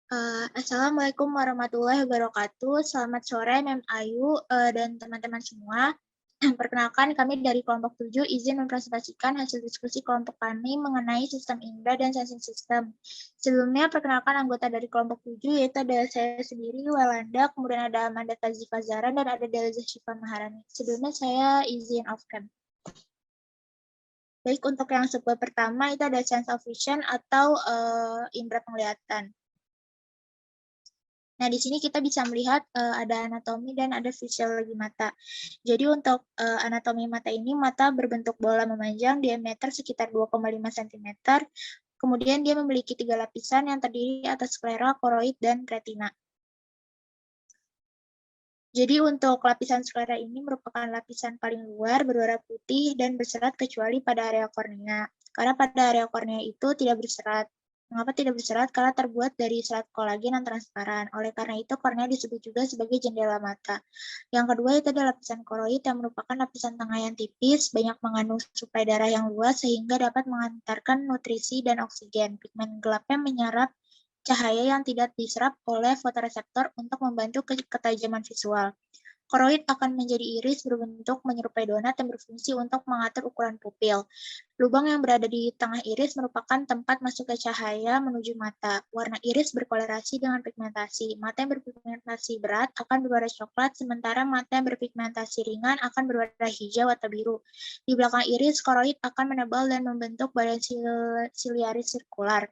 Assalamualaikum warahmatullahi wabarakatuh. Selamat sore, Mem Ayu dan teman-teman semua. Perkenalkan, kami dari kelompok 7 izin mempresentasikan hasil diskusi kelompok kami mengenai sistem indra dan sensing system. Sebelumnya, perkenalkan anggota dari kelompok 7, yaitu ada saya sendiri, Walanda, kemudian ada Amanda Tazifa Zara, dan ada Delza Syifa Maharani. Sebelumnya saya izin off-cam. Baik, untuk yang sub pertama itu ada sense of vision atau indera penglihatan. Nah, di sini kita bisa melihat ada anatomi dan ada fisiologi mata. Jadi untuk anatomi mata ini, mata berbentuk bola memanjang diameter sekitar 2,5 cm. Kemudian dia memiliki 3 lapisan yang terdiri atas sklera, koroid, dan retina. Jadi untuk lapisan sklera ini merupakan lapisan paling luar berwarna putih dan berserat kecuali pada area kornea. Karena pada area kornea itu tidak berserat. Mengapa tidak berserat? Karena terbuat dari serat kolagen yang transparan. Oleh karena itu, kornea disebut juga sebagai jendela mata. Yang kedua itu adalah lapisan koroid yang merupakan lapisan tengah yang tipis, banyak mengandung suplai darah yang luas sehingga dapat mengantarkan nutrisi dan oksigen. Pigmen gelapnya menyerap cahaya yang tidak diserap oleh fotoreseptor untuk membantu ketajaman visual. Koroid akan menjadi iris berbentuk menyerupai donat yang berfungsi untuk mengatur ukuran pupil. Lubang yang berada di tengah iris merupakan tempat masuknya cahaya menuju mata. Warna iris berkolerasi dengan pigmentasi. Mata yang berpigmentasi berat akan berwarna coklat, sementara mata yang berpigmentasi ringan akan berwarna hijau atau biru. Di belakang iris, koroid akan menebal dan membentuk badan siliaris sirkular.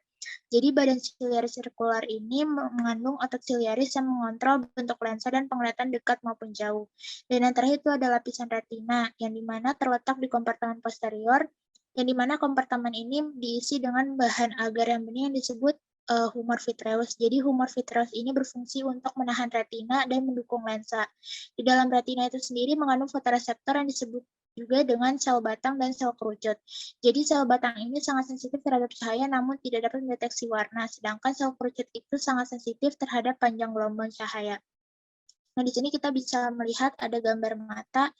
Jadi badan siliaris sirkular ini mengandung otot siliaris yang mengontrol bentuk lensa dan penglihatan dekat maupun jauh. Dan yang terakhir itu ada lapisan retina, yang dimana terletak di kompartemen posterior, yang dimana kompartemen ini diisi dengan bahan agar yang bening yang disebut humor vitreous. Jadi humor vitreous ini berfungsi untuk menahan retina dan mendukung lensa. Di dalam retina itu sendiri mengandung fotoreseptor yang disebut juga dengan sel batang dan sel kerucut. Jadi sel batang ini sangat sensitif terhadap cahaya namun tidak dapat mendeteksi warna, sedangkan sel kerucut itu sangat sensitif terhadap panjang gelombang cahaya. Nah, di sini kita bisa melihat ada gambar mata,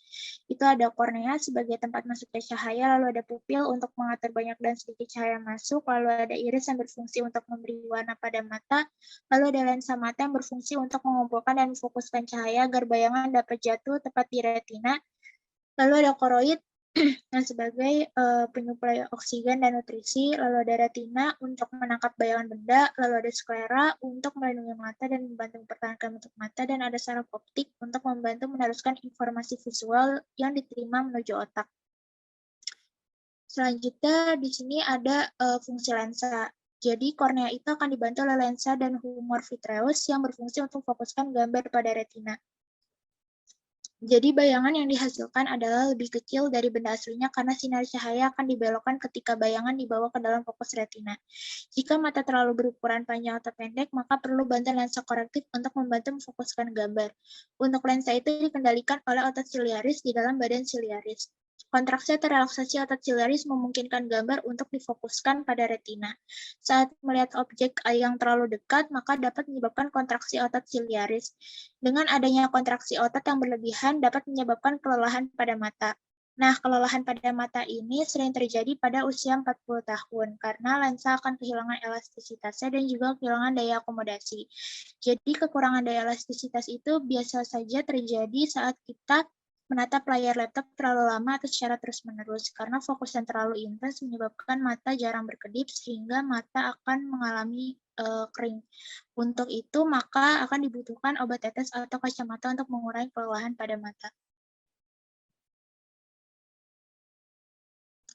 itu ada kornea sebagai tempat masuknya cahaya, lalu ada pupil untuk mengatur banyak dan sedikit cahaya masuk, lalu ada iris yang berfungsi untuk memberi warna pada mata, lalu ada lensa mata yang berfungsi untuk mengumpulkan dan memfokuskan cahaya agar bayangan dapat jatuh tepat di retina, lalu ada koroid yang sebagai penyuplai oksigen dan nutrisi, lalu ada retina untuk menangkap bayangan benda, lalu ada sklera untuk melindungi mata dan membantu mempertahankan bentuk mata, dan ada saraf optik untuk membantu meneruskan informasi visual yang diterima menuju otak. Selanjutnya di sini ada fungsi lensa. Jadi kornea itu akan dibantu oleh lensa dan humor vitreous yang berfungsi untuk fokuskan gambar pada retina. Jadi bayangan yang dihasilkan adalah lebih kecil dari benda aslinya karena sinar cahaya akan dibelokkan ketika bayangan dibawa ke dalam fokus retina. Jika mata terlalu berukuran panjang atau pendek, maka perlu bantuan lensa korektif untuk membantu memfokuskan gambar. Untuk lensa itu dikendalikan oleh otot siliaris di dalam badan siliaris. Kontraksi atau relaksasi otot siliaris memungkinkan gambar untuk difokuskan pada retina. Saat melihat objek yang terlalu dekat, maka dapat menyebabkan kontraksi otot siliaris. Dengan adanya kontraksi otot yang berlebihan dapat menyebabkan kelelahan pada mata. Nah, kelelahan pada mata ini sering terjadi pada usia 40 tahun karena lensa akan kehilangan elastisitasnya dan juga kehilangan daya akomodasi. Jadi kekurangan daya elastisitas itu biasa saja terjadi saat kita menatap layar laptop terlalu lama atau secara terus-menerus karena fokus yang terlalu intens menyebabkan mata jarang berkedip sehingga mata akan mengalami kering. Untuk itu, maka akan dibutuhkan obat tetes atau kacamata untuk mengurangi kelelahan pada mata.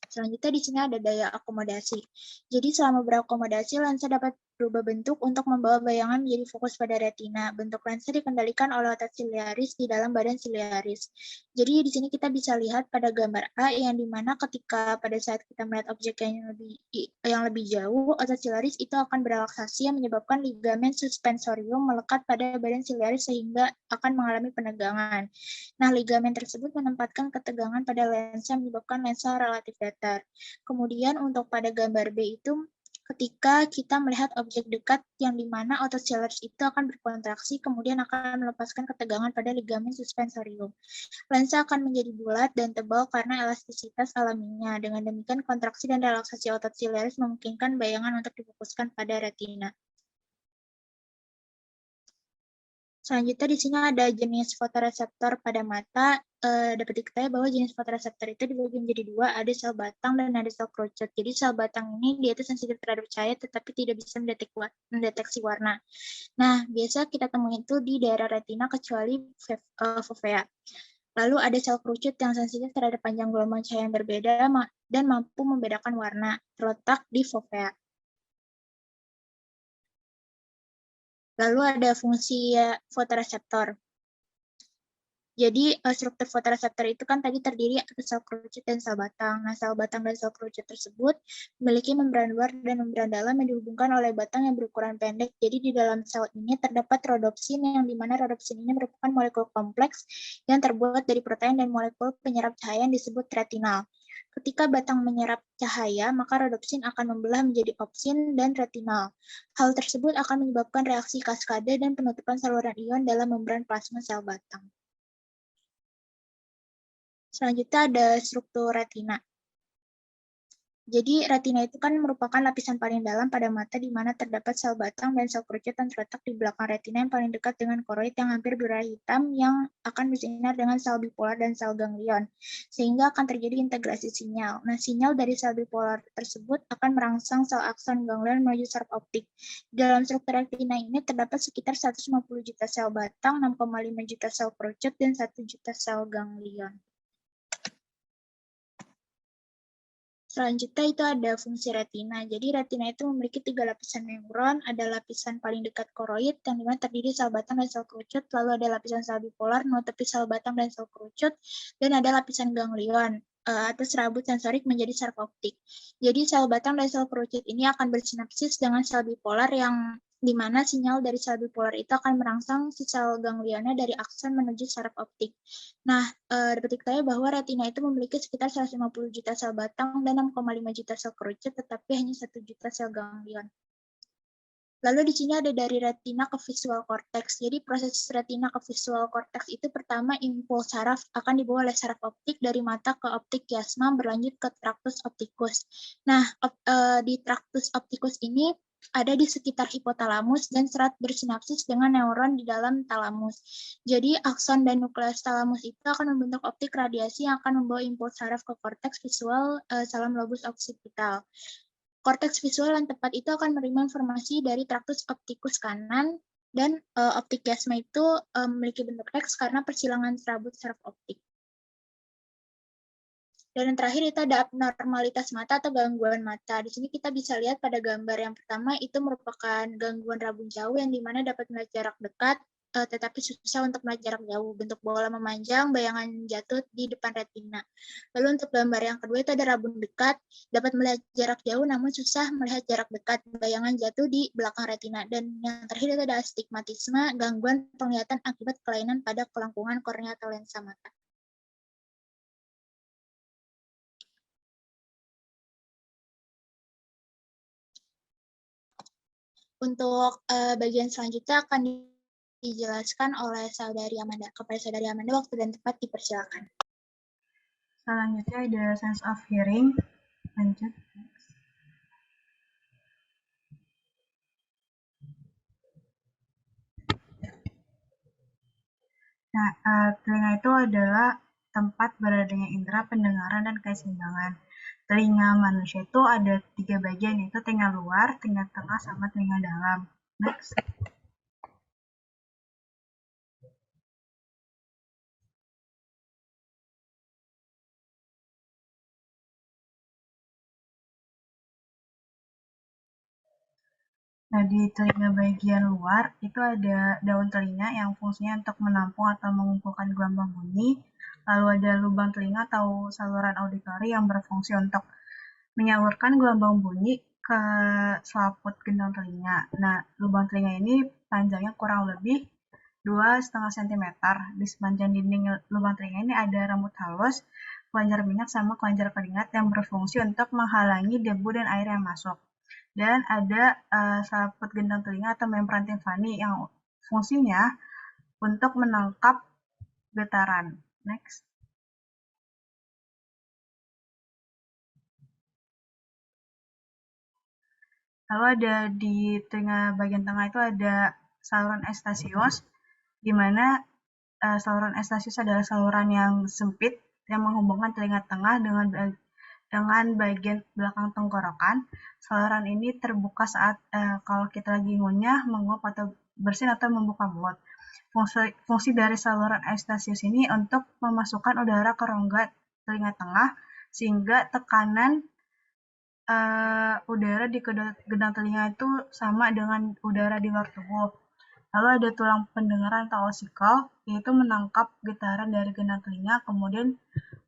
Selanjutnya di sini ada daya akomodasi. Jadi selama berakomodasi, lensa dapat berubah bentuk untuk membawa bayangan menjadi fokus pada retina. Bentuk lensa dikendalikan oleh otot siliaris di dalam badan siliaris. Jadi di sini kita bisa lihat pada gambar A yang dimana ketika pada saat kita melihat objek yang lebih jauh, otot siliaris itu akan berelaksasi yang menyebabkan ligamen suspensorium melekat pada badan siliaris sehingga akan mengalami penegangan. Nah, ligamen tersebut menempatkan ketegangan pada lensa menyebabkan lensa relatif datar. Kemudian untuk pada gambar B itu ketika kita melihat objek dekat yang dimana otot siliaris itu akan berkontraksi kemudian akan melepaskan ketegangan pada ligamen suspensorium. Lensa akan menjadi bulat dan tebal karena elastisitas alaminya. Dengan demikian kontraksi dan relaksasi otot siliaris memungkinkan bayangan untuk difokuskan pada retina. Selanjutnya di sini ada jenis fotoreseptor pada mata. Dapat diketahui bahwa jenis fotoreseptor itu dibagi menjadi dua, ada sel batang dan ada sel kerucut. Jadi sel batang ini dia itu sensitif terhadap cahaya tetapi tidak bisa mendeteksi warna. Nah, biasa kita temui itu di daerah retina kecuali fovea. Lalu ada sel kerucut yang sensitif terhadap panjang gelombang cahaya yang berbeda dan mampu membedakan warna, terletak di fovea. Lalu ada fungsi fotoreseptor. Jadi struktur fotoreseptor itu kan tadi terdiri atas sel kerucut dan sel batang. Nah, sel batang dan sel kerucut tersebut memiliki membran luar dan membran dalam yang dihubungkan oleh batang yang berukuran pendek. Jadi di dalam sel ini terdapat rodopsin yang dimana rodopsin ini merupakan molekul kompleks yang terbuat dari protein dan molekul penyerap cahaya yang disebut retinal. Ketika batang menyerap cahaya, maka rodopsin akan membelah menjadi opsin dan retinal. Hal tersebut akan menyebabkan reaksi kaskade dan penutupan saluran ion dalam membran plasma sel batang. Selanjutnya ada struktur retina. Jadi retina itu kan merupakan lapisan paling dalam pada mata di mana terdapat sel batang dan sel kerucut yang terletak di belakang retina yang paling dekat dengan koroid yang hampir berwarna hitam yang akan bersinar dengan sel bipolar dan sel ganglion. Sehingga akan terjadi integrasi sinyal. Nah, sinyal dari sel bipolar tersebut akan merangsang sel akson ganglion menuju saraf optik. Dalam struktur retina ini terdapat sekitar 150 juta sel batang, 6,5 juta sel kerucut, dan 1 juta sel ganglion. Selanjutnya itu ada fungsi retina. Jadi retina itu memiliki 3 lapisan neuron, ada lapisan paling dekat koroid yang dimana terdiri sel batang dan sel kerucut, lalu ada lapisan sel bipolar menutupi sel batang dan sel kerucut, dan ada lapisan ganglion atau serabut sensorik menjadi saraf optik. Jadi sel batang dan sel kerucut ini akan bersinapsis dengan sel bipolar yang di mana sinyal dari sel bipolar itu akan merangsang si sel ganglionnya dari akson menuju saraf optik. Nah, dapat diketahui bahwa retina itu memiliki sekitar 150 juta sel batang dan 6,5 juta sel kerucut, tetapi hanya 1 juta sel ganglion. Lalu di sini ada dari retina ke visual cortex. Jadi proses retina ke visual cortex itu pertama impuls saraf akan dibawa oleh saraf optik dari mata ke optik chiasma berlanjut ke tractus opticus. Nah, di tractus opticus ini ada di sekitar hipotalamus dan serat bersinapsis dengan neuron di dalam talamus. Jadi akson dan nukleus talamus itu akan membentuk optik radiasi yang akan membawa impuls saraf ke korteks visual salam lobus occipital. Korteks visual yang tepat itu akan menerima informasi dari traktus optikus kanan dan optik chiasma itu memiliki bentuk X karena persilangan serabut saraf optik. Dan yang terakhir itu ada abnormalitas mata atau gangguan mata. Di sini kita bisa lihat pada gambar yang pertama itu merupakan gangguan rabun jauh yang dimana dapat melihat jarak dekat tetapi susah untuk melihat jarak jauh. Bentuk bola memanjang, bayangan jatuh di depan retina. Lalu untuk gambar yang kedua itu ada rabun dekat, dapat melihat jarak jauh namun susah melihat jarak dekat, bayangan jatuh di belakang retina. Dan yang terakhir itu ada astigmatisme, gangguan penglihatan akibat kelainan pada kelangkungan kornea atau lensa mata. Untuk bagian selanjutnya akan dijelaskan oleh Saudari Amanda. Kepada Saudari Amanda, waktu dan tempat dipersilakan. Selanjutnya ada sense of hearing. Lanjut. Nah, telinga itu adalah tempat beradanya indera pendengaran dan keseimbangan. Telinga manusia itu ada 3 bagian, yaitu telinga luar, telinga tengah, sama telinga dalam. Next. Nah, di telinga bagian luar itu ada daun telinga yang fungsinya untuk menampung atau mengumpulkan gelombang bunyi. Lalu ada lubang telinga atau saluran auditori yang berfungsi untuk menyalurkan gelombang bunyi ke selaput gendang telinga. Nah, lubang telinga ini panjangnya kurang lebih 2,5 cm. Di sepanjang dinding lubang telinga ini ada rambut halus, kelenjar minyak, sama kelenjar keringat yang berfungsi untuk menghalangi debu dan air yang masuk. Dan ada selaput gendang telinga atau membran timpani yang fungsinya untuk menangkap getaran. Next. Lalu ada di telinga bagian tengah itu ada saluran Eustachius di mana saluran Eustachius adalah saluran yang sempit yang menghubungkan telinga tengah dengan bagian belakang tenggorokan. Saluran ini terbuka saat kalau kita lagi ngunyah, menguap atau bersin atau membuka mulut. Fungsi dari saluran Eustachius ini untuk memasukkan udara ke rongga telinga tengah sehingga tekanan udara di kedua gendang telinga itu sama dengan udara di luar tubuh. Lalu ada tulang pendengaran atau osikal, yaitu menangkap getaran dari gendang telinga, kemudian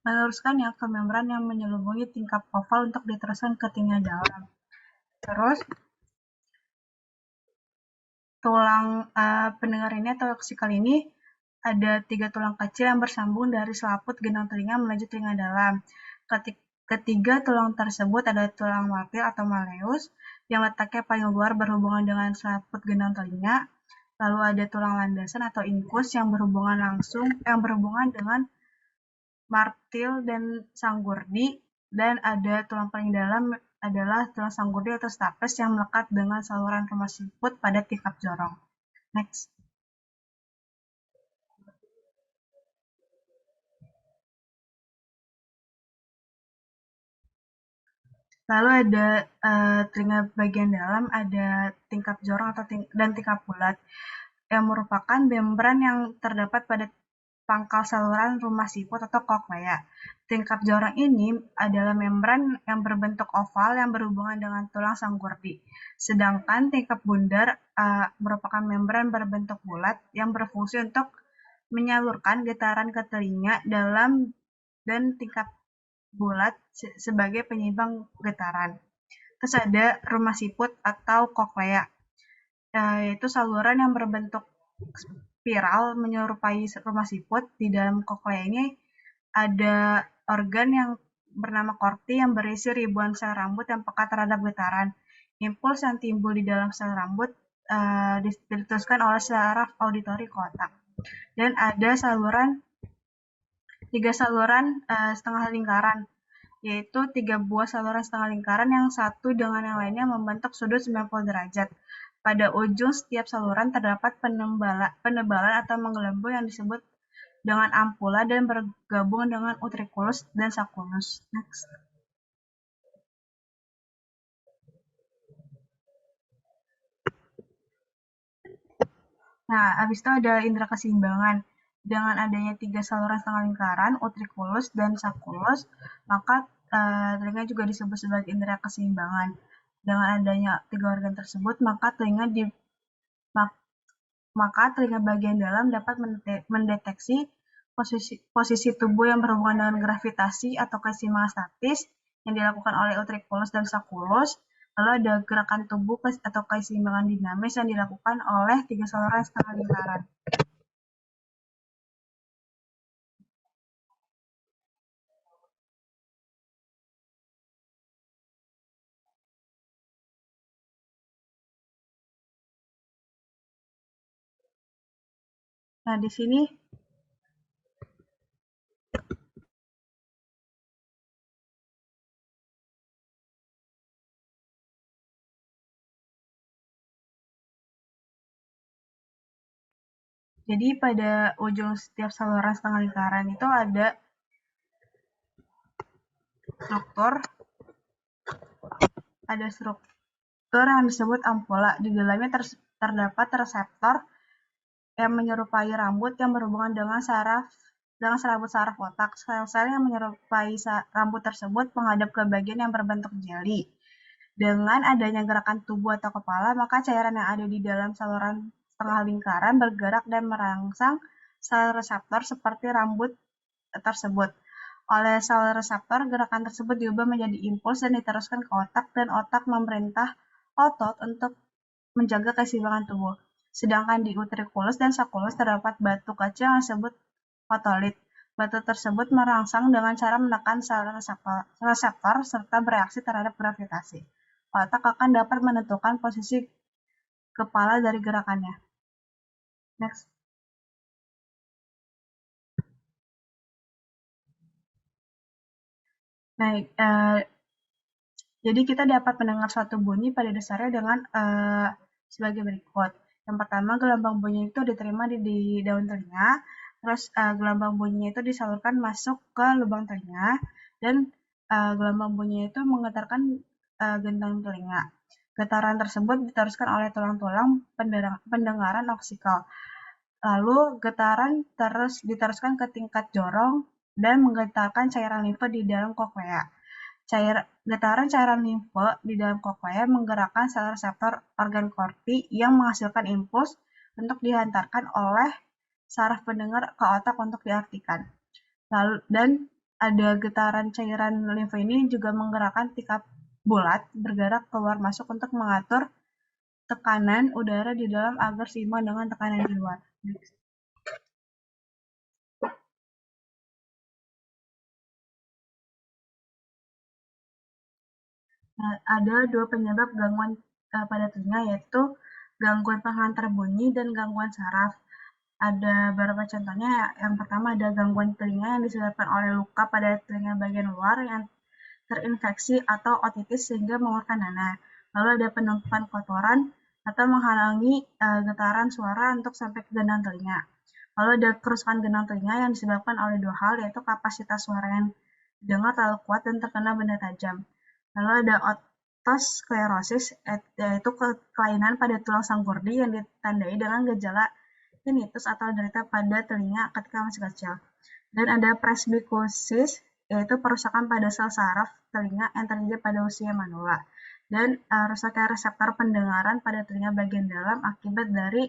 meneruskannya ke membran yang menyelubungi tingkap oval untuk diteruskan ke telinga dalam. Terus, tulang pendengar ini atau osikal ini ada 3 tulang kecil yang bersambung dari selaput gendang telinga menuju telinga dalam. Ketiga tulang tersebut ada tulang malpil atau malleus yang letaknya paling luar berhubungan dengan selaput gendang telinga. Lalu ada tulang landasan atau incus yang berhubungan dengan martil dan sanggurdi, dan ada tulang paling dalam adalah tulang sanggurdi atau stapes yang melekat dengan saluran rumah siput pada tingkap jorong. Next. Lalu ada telinga bagian dalam, ada tingkap jorong dan tingkap bulat yang merupakan membran yang terdapat pada pangkal saluran rumah siput atau koklea. Tingkap jorong ini adalah membran yang berbentuk oval yang berhubungan dengan tulang sanggurdi. Sedangkan tingkap bundar merupakan membran berbentuk bulat yang berfungsi untuk menyalurkan getaran ke telinga dalam dan tingkap bulat sebagai penyeimbang getaran. Terus ada rumah siput atau koklea, yaitu saluran yang berbentuk spiral menyerupai rumah siput. Di dalam koklea ini ada organ yang bernama korti yang berisi ribuan sel rambut yang peka terhadap getaran. Impuls yang timbul di dalam sel rambut diteruskan oleh saraf auditori ke otak. Dan ada tiga saluran setengah lingkaran, yaitu 3 buah saluran setengah lingkaran yang satu dengan yang lainnya membentuk sudut 90 derajat. Pada ujung setiap saluran terdapat penebalan atau menggelembung yang disebut dengan ampula dan bergabung dengan utriculus dan sacculus. Next. Nah, habis itu ada indera keseimbangan. Dengan adanya 3 saluran setengah lingkaran, utriculus dan sacculus, maka telinga juga disebut sebagai indera keseimbangan. Dengan adanya 3 organ tersebut, maka telinga bagian dalam dapat mendeteksi posisi tubuh yang berhubungan dengan gravitasi atau keseimbangan statis yang dilakukan oleh utriculus dan sacculus. Lalu ada gerakan tubuh atau keseimbangan dinamis yang dilakukan oleh 3 saluran setengah lingkaran. Nah, di sini jadi pada ujung setiap saluran setengah lingkaran itu ada struktur yang disebut ampula. Di dalamnya terdapat reseptor yang menyerupai rambut yang berhubungan dengan serabut saraf otak. Sel-sel yang menyerupai rambut tersebut menghadap ke bagian yang berbentuk jeli. Dengan adanya gerakan tubuh atau kepala, maka cairan yang ada di dalam saluran setengah lingkaran bergerak dan merangsang sel reseptor seperti rambut tersebut. Oleh sel reseptor, gerakan tersebut diubah menjadi impuls dan diteruskan ke otak, dan otak memerintah otot untuk menjaga keseimbangan tubuh. Sedangkan di utriculus dan sacculus terdapat batu kecil yang disebut otolit. Batu tersebut merangsang dengan cara menekan sel reseptor serta bereaksi terhadap gravitasi. Otak akan dapat menentukan posisi kepala dari gerakannya. Next. Nah, jadi kita dapat mendengar suatu bunyi pada dasarnya dengan sebagai berikut. Yang pertama, gelombang bunyi itu diterima di daun telinga, terus gelombang bunyinya itu disalurkan masuk ke lubang telinga, dan gelombang bunyinya itu menggetarkan genteng telinga. Getaran tersebut diteruskan oleh tulang-tulang pendengaran oksikal. Lalu getaran terus diteruskan ke tingkat jorong dan menggetarkan cairan limfe di dalam koklea. Getaran cairan limfe di dalam koklea menggerakkan sel reseptor organ korti yang menghasilkan impuls untuk dihantarkan oleh saraf pendengar ke otak untuk diartikan. Lalu dan ada getaran cairan limfe ini juga menggerakkan tikat bulat bergerak keluar masuk untuk mengatur tekanan udara di dalam agar seimbang dengan tekanan di luar. Nah, ada dua penyebab gangguan pada telinga, yaitu gangguan penghantar bunyi dan gangguan saraf. Ada beberapa contohnya. Yang pertama ada gangguan telinga yang disebabkan oleh luka pada telinga bagian luar yang terinfeksi atau otitis sehingga mengeluarkan nanah. Lalu ada penumpukan kotoran atau menghalangi getaran suara untuk sampai ke gendang telinga. Lalu ada kerusakan gendang telinga yang disebabkan oleh dua hal, yaitu kapasitas suara yang didengar terlalu kuat dan terkena benda tajam. Lalu ada otosklerosis, yaitu kelainan pada tulang sanggurdi yang ditandai dengan gejala tinnitus atau derita pada telinga ketika masih kecil. Dan ada presbikusis, yaitu perusakan pada sel saraf telinga yang terjadi pada usia manula. Dan rusaknya reseptor pendengaran pada telinga bagian dalam akibat dari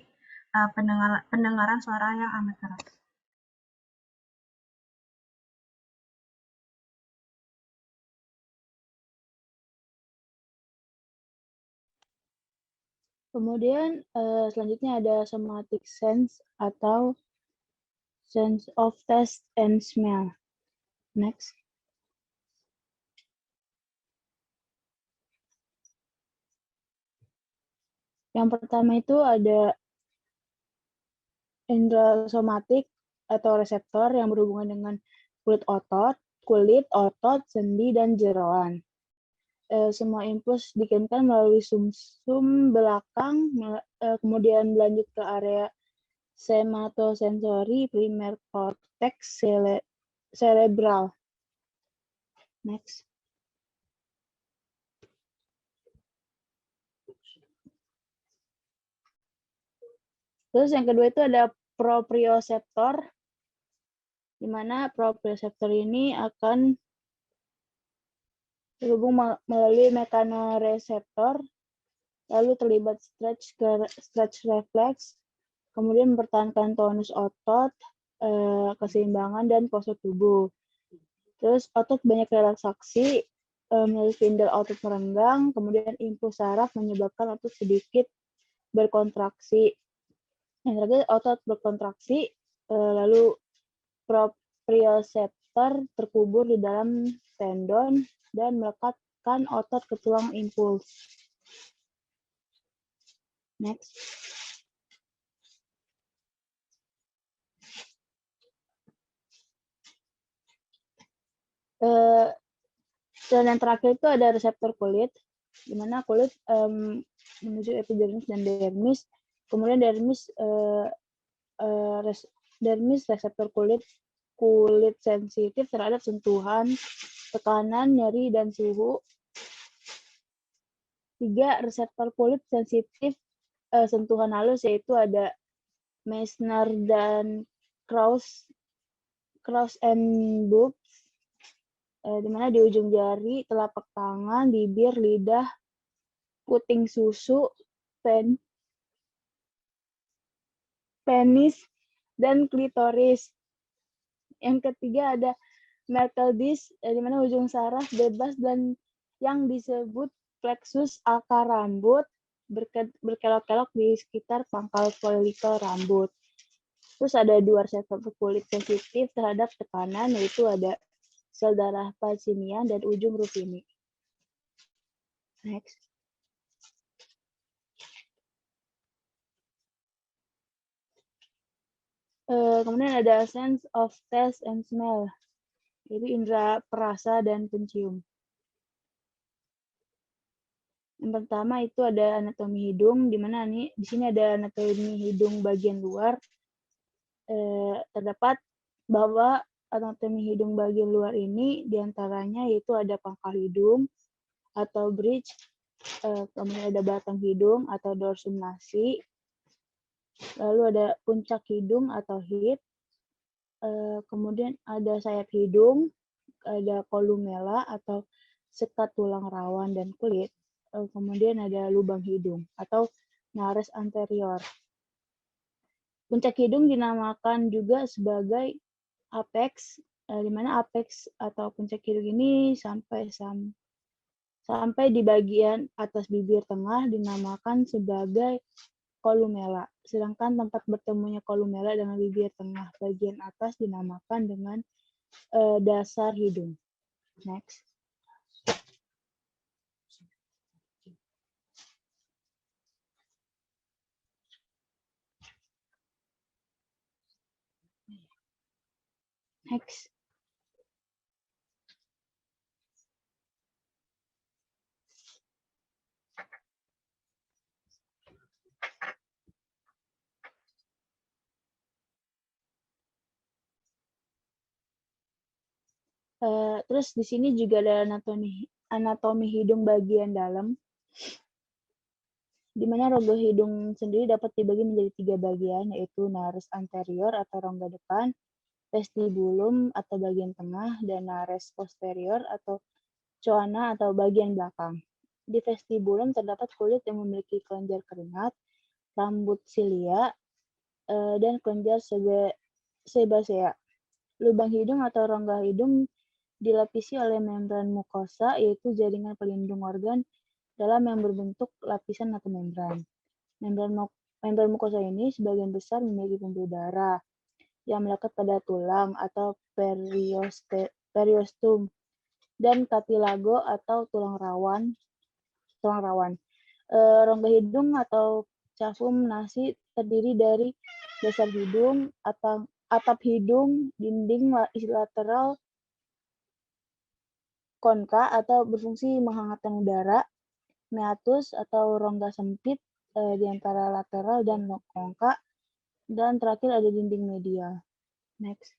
pendengaran suara yang amat keras. Kemudian selanjutnya ada somatic sense atau sense of taste and smell. Next. Yang pertama itu ada indera somatik atau reseptor yang berhubungan dengan kulit, otot, sendi, dan jeroan. Semua impuls dikirimkan melalui sumsum belakang, kemudian berlanjut ke area sematosensori primer cortex cerebral. Next. Terus yang kedua itu ada proprioceptor, di mana proprioceptor ini akan terhubung melalui mekanoreseptor, lalu terlibat stretch reflex, kemudian mempertahankan tonus otot, keseimbangan, dan postur tubuh. Terus otot banyak relaksasi, melalui spindle otot merenggang, kemudian impuls saraf menyebabkan otot sedikit berkontraksi. Yang terakhir otot berkontraksi, lalu proprioceptor terkubur di dalam tendon dan melekatkan otot ke tulang impuls. Next. Dan yang terakhir itu ada reseptor kulit, di mana kulit menuju epidermis dan dermis. Kemudian dermis reseptor kulit sensitif terhadap sentuhan, tekanan, nyeri, dan suhu. 3 reseptor kulit sensitif sentuhan halus, yaitu ada Meissner dan Krause and Buch, di mana di ujung jari, telapak tangan, bibir, lidah, puting susu, penis, dan klitoris. Yang ketiga ada Merkel disc, di mana ujung saraf bebas dan yang disebut plexus akar rambut berkelok-kelok di sekitar pangkal folikel rambut. Terus ada 2 reseptor kulit sensitif terhadap tekanan, yaitu ada sel darah Pacinian dan ujung Ruffini. Next. Kemudian ada sense of taste and smell, yaitu indera perasa dan pencium. Yang pertama itu ada anatomi hidung, di mana di sini ada anatomi hidung bagian luar. Terdapat bahwa anatomi hidung bagian luar ini diantaranya yaitu ada pangkal hidung atau bridge, kemudian ada batang hidung atau dorsum nasi, lalu ada puncak hidung atau head, kemudian ada sayap hidung, ada kolumella atau sekat tulang rawan dan kulit, kemudian ada lubang hidung atau nares anterior. Puncak hidung dinamakan juga sebagai apex, di mana apex atau puncak hidung ini sampai di bagian atas bibir tengah dinamakan sebagai kolumella. Sedangkan tempat bertemunya kolumella dengan bibir tengah bagian atas dinamakan dengan dasar hidung. Next. Next. Terus di sini juga ada anatomi hidung bagian dalam, di mana rongga hidung sendiri dapat dibagi menjadi 3 bagian, yaitu nares anterior atau rongga depan, vestibulum atau bagian tengah, dan nares posterior atau coana atau bagian belakang. Di vestibulum terdapat kulit yang memiliki kelenjar keringat, rambut silia, dan kelenjar sebasea. Lubang hidung atau rongga hidung dilapisi oleh membran mukosa, yaitu jaringan pelindung organ dalam yang berbentuk lapisan atau membran. Membran mukosa ini sebagian besar memiliki pembuluh darah yang melekat pada tulang atau periostum dan cartilago atau tulang rawan. Rongga hidung atau cavum nasi terdiri dari dasar hidung, atap hidung, dinding lateral konka atau berfungsi menghangatkan udara, meatus atau rongga sempit di antara lateral dan konka, dan terakhir ada dinding medial. Next.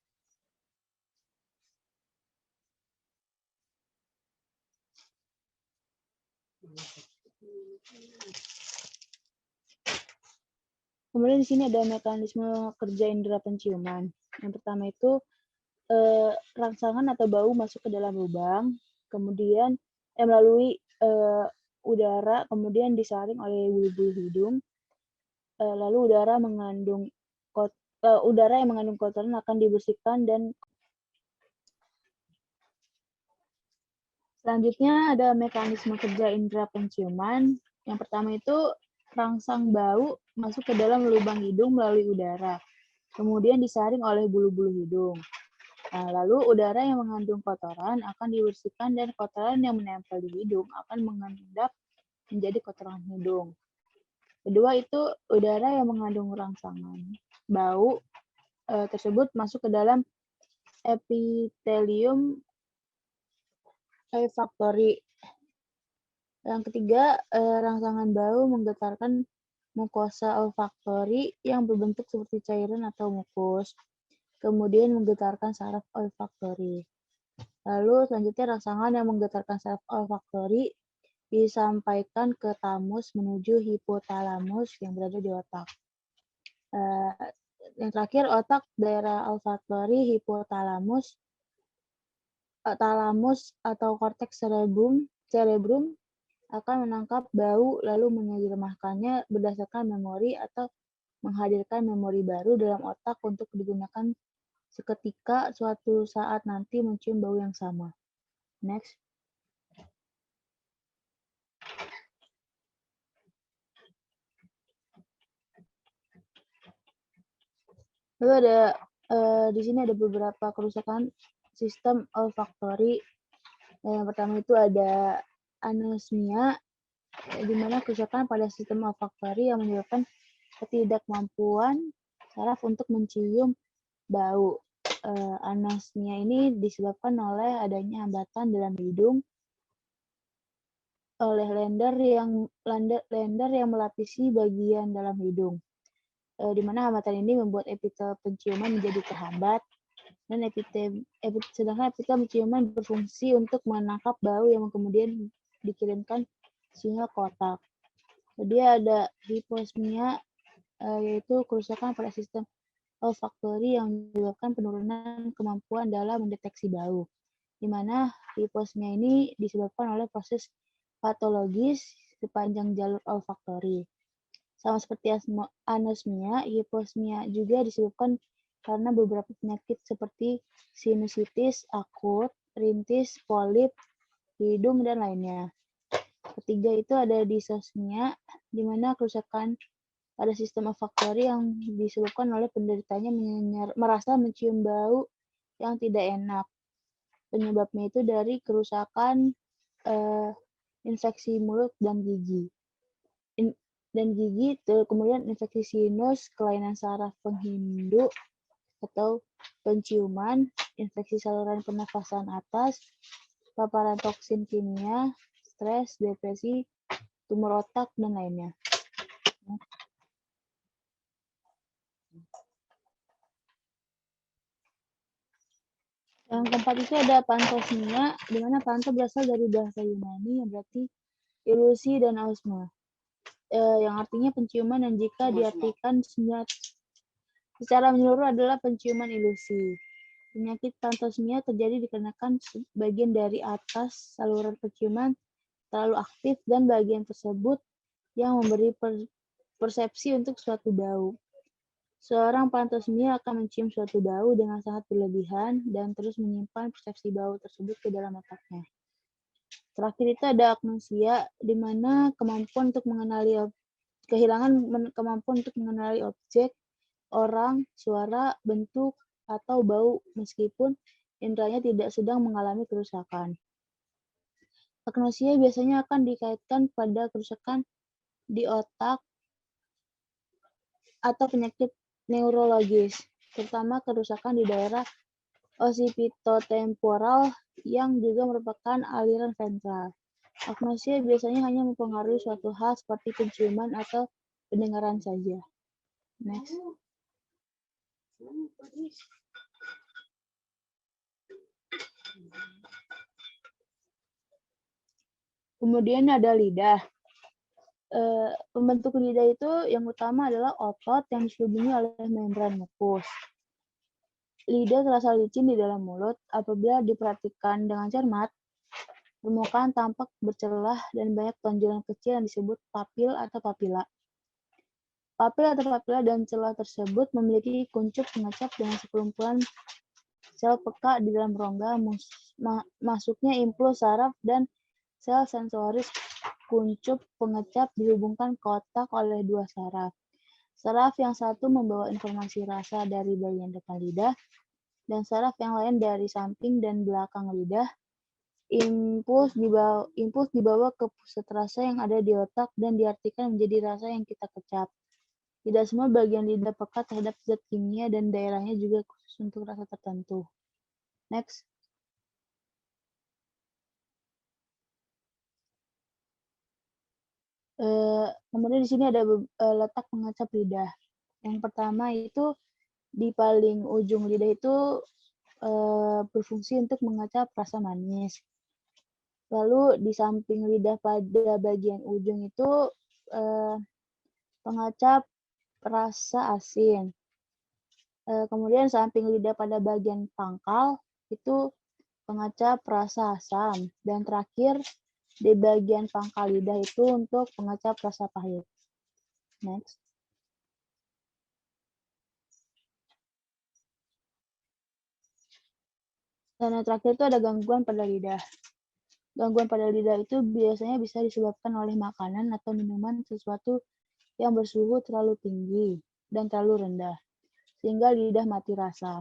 Kemudian di sini ada mekanisme kerja indera penciuman. Yang pertama itu rangsangan atau bau masuk ke dalam lubang, kemudian melalui udara, kemudian disaring oleh bulu-bulu hidung, lalu udara yang mengandung kotoran akan dibersihkan, dan selanjutnya ada mekanisme kerja indera penciuman. Yang pertama itu rangsang bau masuk ke dalam lubang hidung melalui udara, kemudian disaring oleh bulu-bulu hidung. Nah, lalu udara yang mengandung kotoran akan dibersihkan, dan kotoran yang menempel di hidung akan mengendap menjadi kotoran hidung. Kedua itu udara yang mengandung rangsangan bau tersebut masuk ke dalam epitelium olfaktori. Yang ketiga, rangsangan bau menggetarkan mukosa olfaktori yang berbentuk seperti cairan atau mukus, kemudian menggetarkan saraf olfaktori. Lalu selanjutnya rangsangan yang menggetarkan saraf olfaktori disampaikan ke tamus menuju hipotalamus yang berada di otak. Yang terakhir, otak, daerah olfaktori, hipotalamus, talamus atau korteks cerebrum akan menangkap bau lalu menerjemahkannya berdasarkan memori atau menghadirkan memori baru dalam otak untuk digunakan seketika suatu saat nanti mencium bau yang sama. Next. Lalu ada di sini ada beberapa kerusakan sistem olfaktori. Yang pertama itu ada anosmia, di mana kerusakan pada sistem olfaktori yang menyebabkan ketidakmampuan saraf untuk mencium bau. Anosmia ini disebabkan oleh adanya hambatan dalam hidung oleh lender yang melapisi bagian dalam hidung. Di mana hambatan ini membuat epitel penciuman menjadi terhambat, dan sedangkan epitel penciuman berfungsi untuk menangkap bau yang kemudian dikirimkan sinyal ke otak. Jadi ada hiposmia, yaitu kerusakan pada sistem olfaktori yang menyebabkan penurunan kemampuan dalam mendeteksi bau, di mana hiposmia ini disebabkan oleh proses patologis sepanjang jalur olfaktori. Sama seperti anosmia, hiposmia juga disebabkan karena beberapa penyakit seperti sinusitis akut, rintis, polip, hidung, dan lainnya. Ketiga itu ada disosmia, di mana kerusakan pada sistem olfaktori yang disebabkan oleh penderitanya merasa mencium bau yang tidak enak. Penyebabnya itu dari kerusakan infeksi mulut dan gigi. Kemudian infeksi sinus, kelainan saraf penghindu atau penciuman, infeksi saluran pernafasan atas, paparan toksin kimia, stres, depresi, tumor otak, dan lainnya. Yang keempat itu ada pantosmia, di mana panto berasal dari bahasa Yunani yang berarti ilusi dan anosmia, yang artinya penciuman, dan jika diartikan secara menyeluruh adalah penciuman ilusi. Penyakit pantosmia terjadi dikarenakan bagian dari atas saluran penciuman terlalu aktif dan bagian tersebut yang memberi persepsi untuk suatu bau. Seorang pantosmia akan mencium suatu bau dengan sangat berlebihan dan terus menyimpan persepsi bau tersebut ke dalam otaknya. Terakhir itu ada agnosia, di mana kehilangan kemampuan untuk mengenali objek, orang, suara, bentuk, atau bau meskipun indranya tidak sedang mengalami kerusakan. Agnosia biasanya akan dikaitkan pada kerusakan di otak atau penyakit neurologis, terutama kerusakan di daerah occipitotemporal yang juga merupakan aliran ventral. Agnosia biasanya hanya mempengaruhi suatu hal seperti penciuman atau pendengaran saja. Next. Kemudian ada lidah. Pembentuk lidah itu yang utama adalah otot yang diselimuti oleh membran mukus. Lidah terasa licin di dalam mulut. Apabila diperhatikan dengan cermat, permukaan tampak bercelah dan banyak tonjolan kecil yang disebut papil atau papila. Papil atau papila dan celah tersebut memiliki kuncup pengecap dengan sekelumpulan sel peka di dalam rongga, masuknya impuls saraf dan sel sensoris. Kuncup pengecap dihubungkan ke otak oleh dua saraf. Saraf yang satu membawa informasi rasa dari bagian depan lidah, dan saraf yang lain dari samping dan belakang lidah. Impuls dibawa ke pusat rasa yang ada di otak dan diartikan menjadi rasa yang kita kecap. Tidak semua bagian lidah peka terhadap zat kimia dan daerahnya juga khusus untuk rasa tertentu. Next. Kemudian di sini ada letak pengecap lidah. Yang pertama itu di paling ujung lidah itu berfungsi untuk mengecap rasa manis. Lalu di samping lidah pada bagian ujung itu pengecap rasa asin. Kemudian samping lidah pada bagian pangkal itu pengecap rasa asam. Dan terakhir di bagian pangkal lidah itu untuk pengecap rasa pahit. Next. Dan yang terakhir itu ada gangguan pada lidah. Gangguan pada lidah itu biasanya bisa disebabkan oleh makanan atau minuman sesuatu yang bersuhu terlalu tinggi dan terlalu rendah, sehingga lidah mati rasa.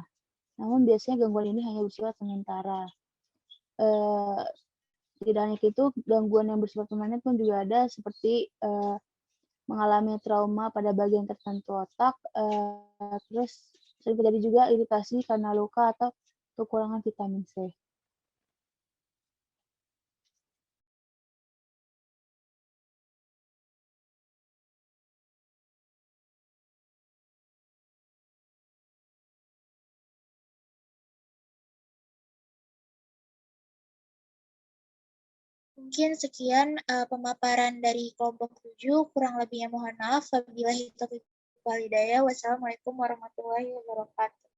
Namun biasanya gangguan ini hanya bersifat sementara. Tidak hanya itu, gangguan yang bersifat permanen pun juga ada, seperti mengalami trauma pada bagian tertentu otak, terus sering terjadi juga iritasi karena luka atau kekurangan vitamin C. Mungkin sekian pemaparan dari kelompok 7, kurang lebihnya mohon maaf. Wabillahi taufiq wal hidayah. Wassalamualaikum warahmatullahi wabarakatuh.